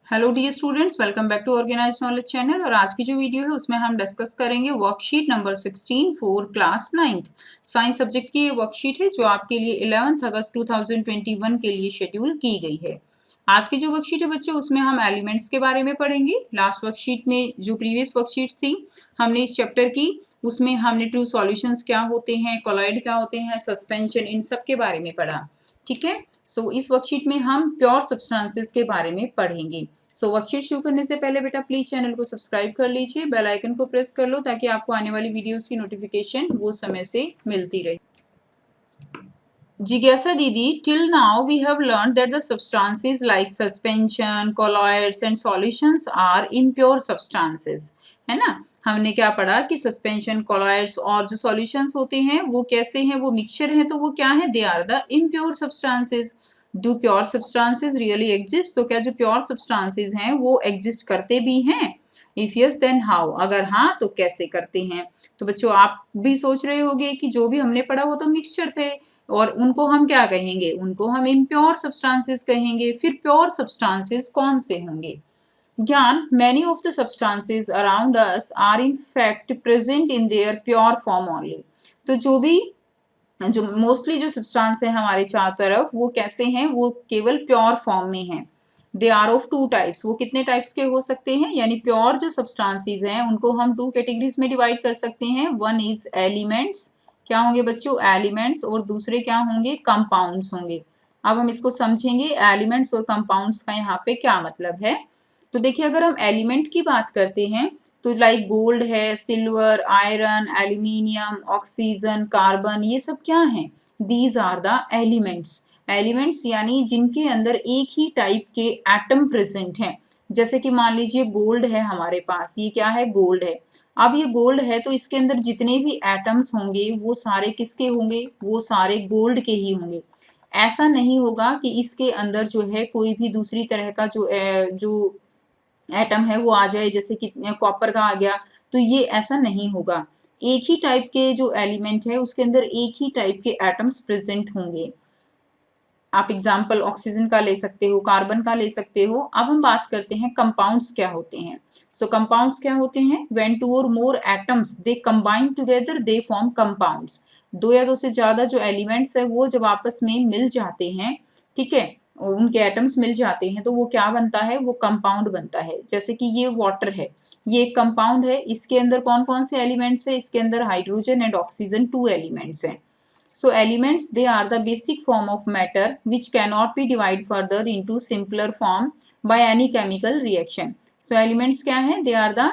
Hello dear students, welcome back to organized knowledge channel. और आज की जो वीडियो है उसमें हम डिस्कस करेंगे worksheet number 16 for class 9th science subject की। ये वर्कशीट है जो आपके लिए 11 अगस्त 2021 के लिए शेड्यूल की गई है। आज की जो वर्कशीट है बच्चों, उसमें हम एलिमेंट्स के बारे में पढ़ेंगे। लास्ट वर्कशीट में जो प्रीवियस वर्कशीट थी हमने इस चैप्टर की, उसमें हमने ट्रू सॉल्यूशंस क्या होते हैं, कोलॉइड क्या होते हैं, सस्पेंशन, इन सब के बारे में पढ़ा। ठीक है। सो इस वर्कशीट में हम प्योर सब्सटेंसेस के बारे में पढ़ेंगे। सो वर्कशीट शुरू करने से पहले बेटा प्लीज चैनल को सब्सक्राइब कर लीजिए, बेल आइकन को प्रेस कर लो ताकि आपको आने वाली वीडियोस की नोटिफिकेशन वो समय से मिलती रहे। जिज्ञासा दीदी, till now we have learned that the substances like suspension, colloids and solutions are impure substances, है ना। हमने क्या पढ़ा कि सस्पेंशन, कोलॉइड्स और जो सॉल्यूशंस होते हैं वो कैसे हैं, वो मिक्सचर है, तो वो क्या है, they are the impure substances. Do pure substances really exist? तो क्या जो प्योर सब्सटेंसेस हैं वो एग्जिस्ट करते भी हैं? इफ यस देन हाउ, अगर हाँ तो कैसे करते हैं। तो बच्चों आप भी सोच रहे होंगे कि जो भी हमने पढ़ा वो तो मिक्सचर थे, और उनको हम क्या कहेंगे, उनको हम इम्प्योर सब्सटेंसेस कहेंगे। फिर प्योर सब्सटेंसेस कौन से होंगे? ज्ञान, many of the substances around us are in fact present in their pure form only. तो जो मोस्टली जो सब्सटेंस है हमारे चारों तरफ वो कैसे हैं, वो केवल प्योर फॉर्म में हैं। They are of two types, वो कितने टाइप्स के हो सकते हैं, यानी प्योर जो सब्सटेंसेस हैं उनको हम टू कैटेगरीज में डिवाइड कर सकते हैं। वन इज एलिमेंट्स, क्या होंगे बच्चों, एलिमेंट्स, और दूसरे क्या होंगे, कंपाउंड्स होंगे। अब हम इसको समझेंगे एलिमेंट्स और कंपाउंड्स का यहाँ पे क्या मतलब है। तो देखिए, अगर हम एलिमेंट की बात करते हैं तो लाइक गोल्ड है, silver, iron, aluminium, oxygen, carbon, ये सब क्या हैं, these are the elements. Elements यानी जिनके अंदर एक ही टाइप के एटम प्रेजेंट हैं। जैसे कि मान लीजिए गोल्ड है हमारे पास, ये क्या है, गोल्ड है। अब ये गोल्ड है तो इसके अंदर जितने भी एटम्स होंगे वो सारे किसके होंगे, वो सारे गोल्ड के ही होंगे। ऐसा नहीं होगा कि इसके अंदर जो है कोई भी दूसरी तरह का जो एटम है वो आ जाए, जैसे कि कॉपर का आ गया, तो ये ऐसा नहीं होगा। एक ही टाइप के जो एलिमेंट है उसके अंदर एक ही टाइप के एटम्स प्रेजेंट होंगे। आप एग्जाम्पल ऑक्सीजन का ले सकते हो, कार्बन का ले सकते हो। अब हम बात करते हैं कंपाउंड्स क्या होते हैं। सो कंपाउंड्स क्या होते हैं, व्हेन टू और मोर atoms they combine together they form compounds. दो या दो से ज्यादा जो एलिमेंट्स है वो जब आपस में मिल जाते हैं, ठीक है, उनके एटम्स मिल जाते हैं तो वो क्या बनता है, वो कंपाउंड बनता है। जैसे कि ये वाटर है, ये एक कंपाउंड है। इसके अंदर कौन कौन से एलिमेंट्स है, इसके अंदर hydrogen and oxygen two elements हैं। So elements, they are the basic form of matter which cannot be divided further into simpler form by any chemical reaction. So elements क्या हैं, they are the,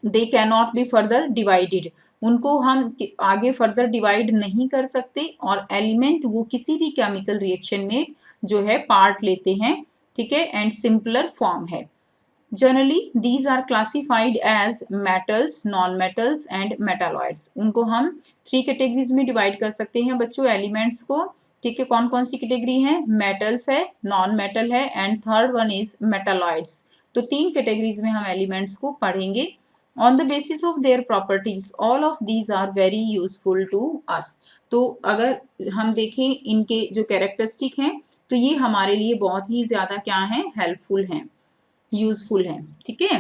they cannot be further divided, उनको हम आगे further divide नहीं कर सकते, और element वो किसी भी केमिकल रिएक्शन में जो है पार्ट लेते हैं, ठीक है, एंड सिंपलर फॉर्म है। Generally these are classified as metals, non metals and metalloids. उनको हम थ्री कैटेगरीज में डिवाइड कर सकते हैं बच्चों एलिमेंट्स को, ठीक है। कौन कौन सी कैटेगरी है, मेटल्स है, नॉन मेटल है, and third one is metalloids. तो तीन कैटेगरीज में हम एलिमेंट्स को पढ़ेंगे। On the basis of their properties all of these are very useful to us. तो अगर हम देखें इनके जो कैरेक्टरिस्टिक हैं तो ये हमारे लिए बहुत ही ज्यादा क्या है, हेल्पफुल हैं, यूजफुल है, ठीक है।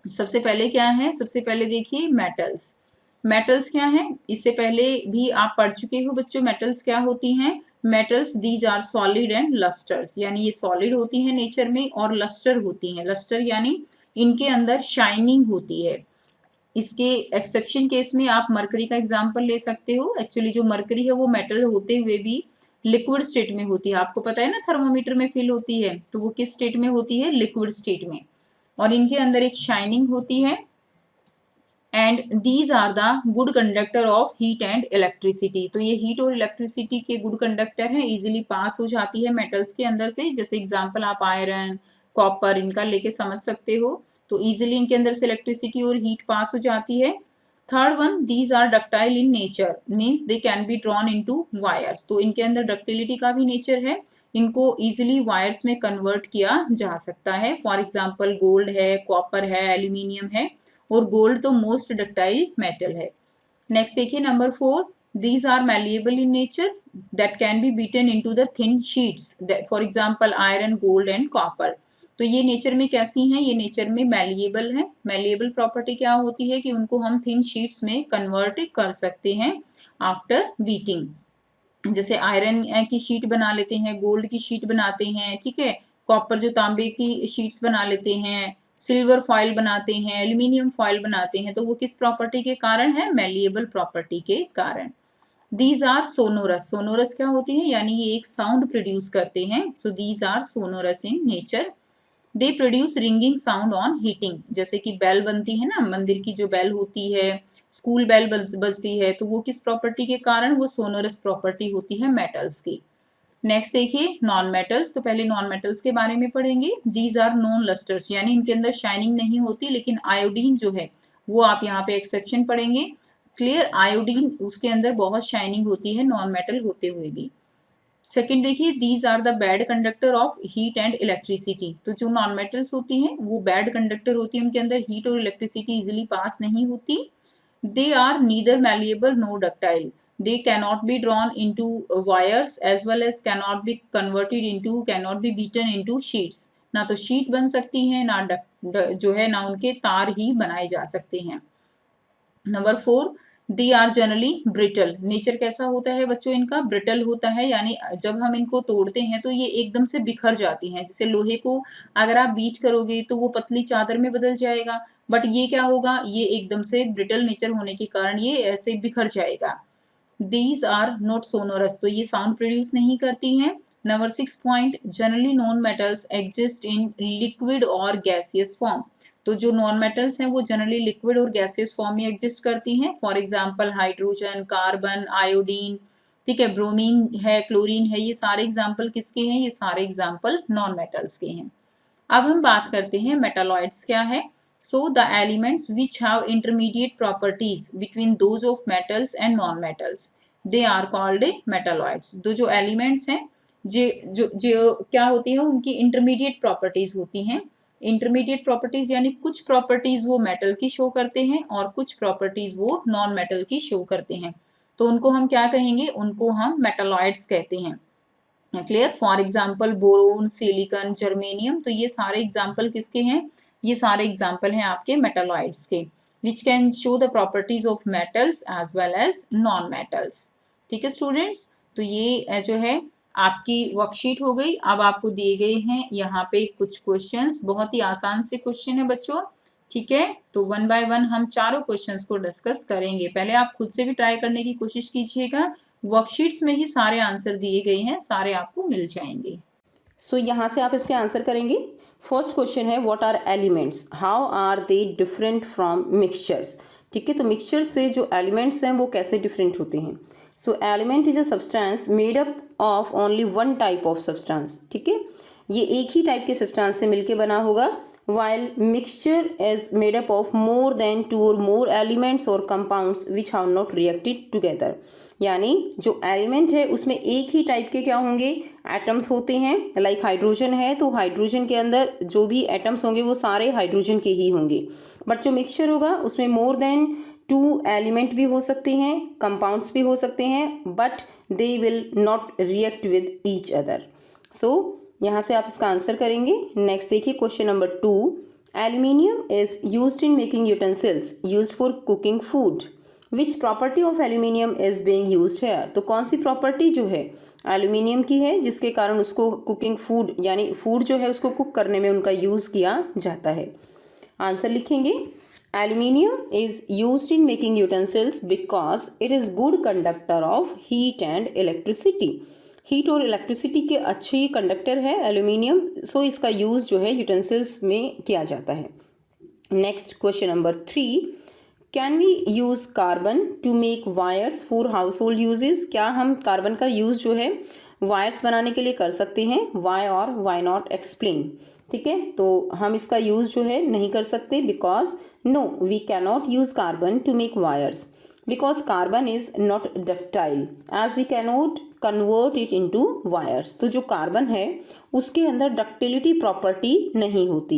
सबसे पहले क्या है, सबसे पहले देखिए मेटल्स। मेटल्स क्या है, इससे पहले भी आप पढ़ चुके हो बच्चों, मेटल्स क्या होती हैं। Metals these are solid and lustres, यानी ये सॉलिड होती हैं नेचर में और लस्टर होती हैं। लस्टर यानी इनके अंदर शाइनिंग होती है। इसके एक्सेप्शन केस में आप मरकरी का एग्जाम्पल ले सकते हो। एक्चुअली जो मरकरी है वो मेटल होते हुए भी लिक्विड स्टेट में होती है। आपको पता है ना, थर्मोमीटर में फिल होती है तो वो किस स्टेट में होती है, लिक्विड स्टेट में, और इनके अंदर एक शाइनिंग होती है। And these are the good conductor of heat and electricity. तो ये हीट और इलेक्ट्रिसिटी के गुड कंडक्टर हैं, इजीली पास हो जाती है मेटल्स के अंदर से। जैसे एग्जांपल आप आयरन, कॉपर, इनका लेके समझ सकते हो। तो इजीली इनके अंदर से इलेक्ट्रिसिटी और हीट पास हो जाती है। Third one, these are ductile in nature, means they can be drawn into wires. तो इनके अंदर डक्टिलिटी का भी नेचर है, इनको इजीली वायर्स में कन्वर्ट किया जा सकता है। फॉर एग्जांपल गोल्ड है, कॉपर है, एल्यूमिनियम है, और गोल्ड तो मोस्ट डक्टाइल मेटल है। नेक्स्ट देखिए number 4, These are malleable in nature that can be beaten into the thin sheets, that for example iron, gold and copper. तो ये nature में कैसी हैं, ये नेचर में मैलिएबल है। मैलिएबल प्रॉपर्टी क्या होती है कि उनको हम थिन शीट्स में कन्वर्ट कर सकते हैं आफ्टर बीटिंग। जैसे आयरन की शीट बना लेते हैं, गोल्ड की शीट बनाते हैं, ठीक है, कॉपर जो तांबे की शीट्स बना लेते हैं, सिल्वर फॉइल बनाते हैं, एल्यूमिनियम फॉइल बनाते हैं, तो वो किस प्रॉपर्टी के कारण है, मैलिएबल प्रॉपर्टी के कारण। दीज आर सोनोरस, सोनोरस क्या होती है, यानी ये एक साउंड प्रोड्यूस करते हैं। So these are sonorous in nature. They produce ringing sound on heating, जैसे कि बेल बनती है ना, मंदिर की जो बेल होती है, स्कूल बेल बजती है, तो वो किस प्रॉपर्टी के कारण, वो सोनोरस प्रॉपर्टी होती है मेटल्स की। नेक्स्ट देखिए नॉन मेटल्स, तो पहले नॉन मेटल्स के बारे में पढ़ेंगे। दीज आर नॉन लस्टर्स, यानी इनके अंदर शाइनिंग नहीं होती, लेकिन आयोडीन जो है वो आप यहाँ पे एक्सेप्शन पढ़ेंगे। क्लियर, आयोडीन उसके अंदर बहुत शाइनिंग होती है नॉन मेटल होते हुए भी। सेकेंड देखिए, these are the bad conductor of heat and electricity, तो जो नॉन मेटल्स होती हैं वो बैड कंडक्टर होती है, उनके अंदर हीट और इलेक्ट्रिसिटी इजिली पास नहीं होती। They are neither malleable no ductile, they cannot be drawn into wires as well as cannot be converted into, cannot be beaten into sheets, ना तो शीट बन सकती है ना जो है ना उनके तार ही बनाए जा सकते हैं। Number 4, they are generally brittle, nature कैसा होता है बच्चों इनका, ब्रिटल होता है, यानी जब हम इनको तोड़ते हैं तो ये एकदम से बिखर जाती हैं। जैसे लोहे को अगर आप बीट करोगे तो वो पतली चादर में बदल जाएगा, बट ये क्या होगा, ये एकदम से ब्रिटल नेचर होने के कारण ये ऐसे बिखर जाएगा। These are not sonorous, तो ये साउंड प्रोड्यूस नहीं करती हैं। Number 6 point, generally non metals exist in liquid और गैसियस फॉर्म, तो जो नॉन मेटल्स हैं वो जनरली लिक्विड और गैसियस फॉर्म में एग्जिस्ट करती हैं। For example hydrogen, carbon, iodine, ठीक है, ब्रोमीन है, क्लोरीन है, ये सारे एग्जाम्पल किसके हैं, ये सारे एग्जाम्पल नॉन मेटल्स के हैं। अब हम बात करते हैं मेटालॉइड्स क्या है। So the elements which have intermediate properties between those of metals and non-metals, they are called metalloids। तो जो elements हैं जो क्या होती है, उनकी intermediate properties होती हैं। intermediate properties यानी कुछ properties वो metal की show करते हैं और कुछ properties वो non-metal की show करते हैं, तो उनको हम क्या कहेंगे, उनको हम metalloids कहते हैं। Clear, for example boron, silicon, germanium, तो ये सारे एग्जाम्पल किसके हैं, ये सारे एग्जाम्पल हैं आपके मेटालॉइड्स के, which can show the properties of metals as well as non metals. ठीक है स्टूडेंट्स, तो ये जो है आपकी वर्कशीट हो गई। अब आपको दिए गए हैं यहाँ पे कुछ क्वेश्चंस, बहुत ही आसान से क्वेश्चन है बच्चों, ठीक है, तो वन बाय वन हम चारों क्वेश्चंस को डिस्कस करेंगे। पहले आप खुद से भी ट्राई करने की कोशिश कीजिएगा, वर्कशीट्स में ही सारे आंसर दिए गए हैं, सारे आपको मिल जाएंगे। सो यहाँ से आप इसके आंसर करेंगे। फर्स्ट क्वेश्चन है what are elements, how are they different from mixtures. ठीक है, तो मिक्सचर से जो एलिमेंट्स हैं वो कैसे डिफरेंट होते हैं। सो element is a substance made up of only one type of substance. ठीक है, ये एक ही टाइप के सब्सटेंस से मिलके बना होगा, while mixture is made up of more than 2 or more elements or compounds which have not reacted together। यानी जो एलिमेंट है उसमें एक ही टाइप के क्या होंगे, एटम्स होते हैं। लाइक हाइड्रोजन है तो हाइड्रोजन के अंदर जो भी एटम्स होंगे वो सारे हाइड्रोजन के ही होंगे, बट जो मिक्सचर होगा उसमें मोर देन 2 एलिमेंट भी हो सकते हैं, कंपाउंड्स भी हो सकते हैं, but they will not react with each other. So यहाँ से आप इसका आंसर करेंगे। नेक्स्ट देखिए question number 2, aluminium is used in making utensils used for cooking food, which property of aluminium is being used here. तो कौन सी property जो है एल्यूमिनियम की है जिसके कारण उसको कुकिंग फूड यानी फूड जो है उसको कुक करने में उनका यूज़ किया जाता है। आंसर लिखेंगे, aluminium is used in making utensils because it is good conductor of heat and electricity. Heat और इलेक्ट्रिसिटी के अच्छे कंडक्टर है एल्यूमिनियम, सो इसका यूज़ जो है यूटेंसिल्स में किया जाता है। Next question number 3, can we use carbon to make wires for household uses. क्या हम कार्बन का यूज़ जो है वायर्स बनाने के लिए कर सकते हैं, वाई और वाई नॉट एक्सप्लेन। ठीक है, तो हम इसका यूज़ जो है नहीं कर सकते, because no we can not use carbon to make wires because carbon is not ductile as we cannot convert it into wires। तो जो कार्बन है उसके अंदर डक्टिलिटी प्रॉपर्टी नहीं होती।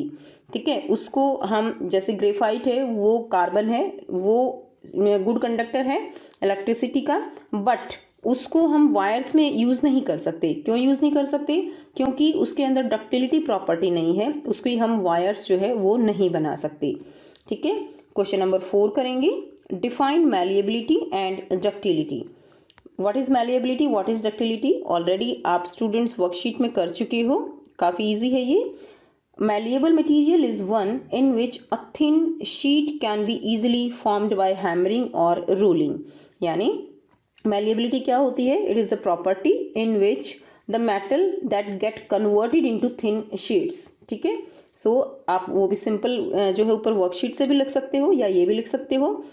ठीक है, उसको हम जैसे ग्रेफाइट है वो कार्बन है, वो गुड कंडक्टर है इलेक्ट्रिसिटी का, बट उसको हम वायर्स में यूज़ नहीं कर सकते। क्यों यूज़ नहीं कर सकते? क्योंकि उसके अंदर डक्टिलिटी प्रॉपर्टी नहीं है, उसकी हम वायर्स जो है वो नहीं बना सकते। ठीक है, क्वेश्चन नंबर 4 करेंगे। Define malleability and ductility. What is malleability, what is ductility? Already आप स्टूडेंट्स वर्कशीट में कर चुके हो, काफ़ी ईजी है ये। Malleable material is one in which a thin sheet can be easily formed by hammering or rolling. यानी malleability क्या होती है? It is the property in which the metal that get converted into thin sheets. ठीक है, सो आप वो भी simple जो है ऊपर वर्कशीट से भी लिख सकते हो या ये भी लिख सकते हो।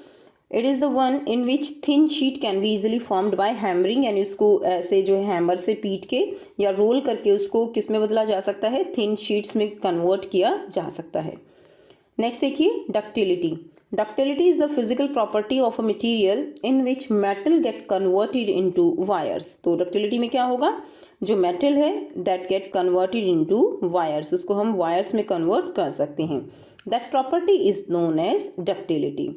It is the one in which thin sheet can be easily formed by hammering, यानी उसको ऐसे जो है हैमर से पीट के या रोल करके उसको किस में बदला जा सकता है? थिन शीट्स में कन्वर्ट किया जा सकता है। नेक्स्ट देखिए ductility. Ductility is the physical property of a material in which metal get converted into wires. तो डक्टिलिटी में क्या होगा? जो मेटल है that get converted into wires, उसको हम वायर्स में कन्वर्ट कर सकते हैं। That property is known as ductility.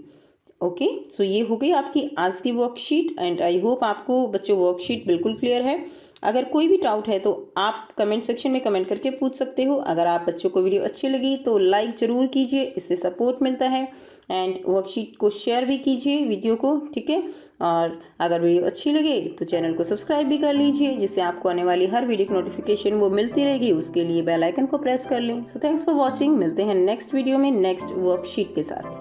Okay, so ये हो गई आपकी आज की वर्कशीट एंड आई होप आपको बच्चों वर्कशीट बिल्कुल क्लियर है। अगर कोई भी डाउट है तो आप कमेंट सेक्शन में कमेंट करके पूछ सकते हो। अगर आप बच्चों को वीडियो अच्छी लगी तो लाइक ज़रूर कीजिए, इससे सपोर्ट मिलता है। एंड वर्कशीट को शेयर भी कीजिए वीडियो को, ठीक है। और अगर वीडियो अच्छी लगे तो चैनल को सब्सक्राइब भी कर लीजिए, जिससे आपको आने वाली हर वीडियो की नोटिफिकेशन वो मिलती रहेगी। उसके लिए बेल आइकन को प्रेस कर लें। सो थैंक्स फॉर वॉचिंग, मिलते हैं नेक्स्ट वीडियो में नेक्स्ट वर्कशीट के साथ।